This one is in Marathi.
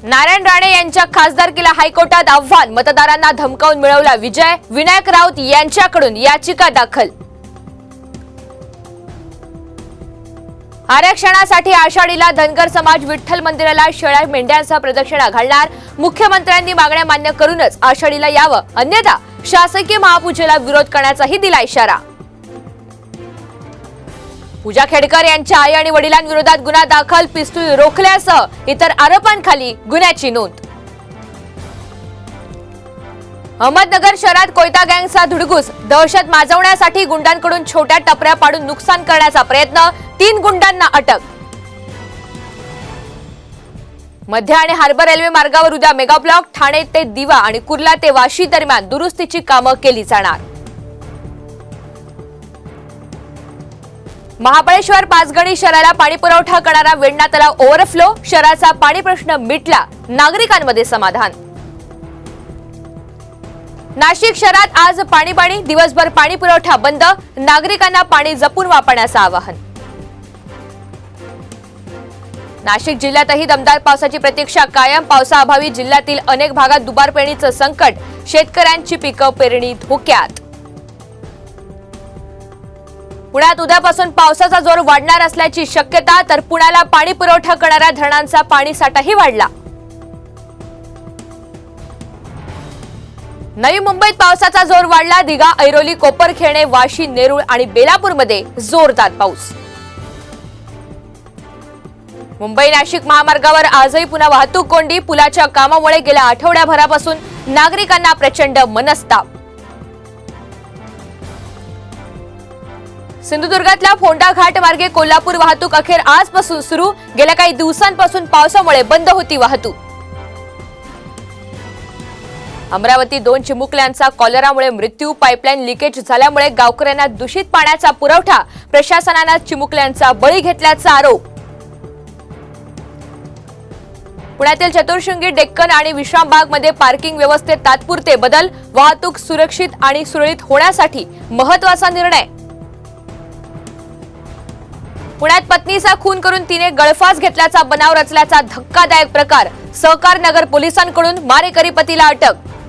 नारायण राणे यांच्या खासदारकीला हायकोर्टात आव्हान, मतदारांना धमकावून मिळवला विजय, विनायक राऊत यांच्याकडून याचिका दाखल। आरक्षणासाठी आषाढीला धनगर समाज विठ्ठल मंदिराला शेळ्या मेंढ्यांसह प्रदक्षिणा घालणार, मुख्यमंत्र्यांनी मागण्या मान्य करूनच आषाढीला यावं, अन्यथा शासकीय महापूजेला विरोध करण्याचाही दिला इशारा। पूजा खेडकर यांच्या आई आणि वडिलांविरोधात गुन्हा दाखल, पिस्तूल रोखल्यासह इतर आरोपांखाली गुन्ह्याची नोंद। अहमदनगर शहरात कोयता गँगचा धुडगूस, दहशत माजवण्यासाठी गुंडांकडून छोट्या टपऱ्या पाडून नुकसान करण्याचा प्रयत्न, 3 गुंडांना अटक। मध्य आणि हार्बर रेल्वे मार्गावर उद्या मेगा ब्लॉक, ठाणे ते दिवा आणि कुर्ला ते वाशी दरम्यान दुरुस्तीची कामं केली जाणार। महाबळेश्वर पाचगणी शहराला पाणी पुरवठा करणारा वेण्णा तलाव ओव्हरफ्लो, शहराचा पाणी प्रश्न मिटला, नागरिकांमध्ये समाधान। नाशिक शहरात आज पाणी दिवसभर पाणी पुरवठा बंद, नागरिकांना पाणी जपून वापरण्याचं आवाहन। नाशिक जिल्ह्यातही दमदार पावसाची प्रतीक्षा कायम, पावसाअभावी जिल्ह्यातील अनेक भागात दुबार पेरणीचं संकट, शेतकऱ्यांची पिकं पेरणी धोक्यात। पुण्यात उद्यापासून पावसाचा जोर वाढणार असल्याची शक्यता, तर पुण्याला पाणी पुरवठा करणाऱ्या धरणांचा पाणीसाठाही वाढला। नवी मुंबईत पावसाचा जोर वाढला, दिघा, ऐरोली, कोपरखेरणे, वाशी, नेरूळ आणि बेलापूरमध्ये जोरदार पाऊस। मुंबई नाशिक महामार्गावर आजही पुन्हा वाहतूक कोंडी, पुलाच्या कामामुळे गेल्या आठवड्याभरापासून नागरिकांना प्रचंड मनस्ताप। सिंधुदुर्गातल्या फोंडा घाट मार्गे कोल्हापूर वाहतूक अखेर आजपासून सुरू, गेल्या काही दिवसांपासून पावसामुळे बंद होती वाहतूक। अमरावती 2 चिमुकल्यांचा कॉलरामुळे मृत्यू, पाईपलाईन लिकेज झाल्यामुळे गावकऱ्यांना दूषित पाण्याचा पुरवठा, प्रशासनानं चिमुकल्यांचा बळी घेतल्याचा आरोप। पुण्यातील चतुर्शृंगी, डेक्कन आणि विश्रामबागमध्ये पार्किंग व्यवस्थेत तात्पुरते बदल, वाहतूक सुरक्षित आणि सुरळीत होण्यासाठी महत्त्वाचा निर्णय। पुण्यात पत्नीचा खून करून तिने गळफास घेतल्याचा बनाव रचल्याचा धक्कादायक प्रकार, सहकार नगर पोलिसांकडून मारेकरी पतीला अटक।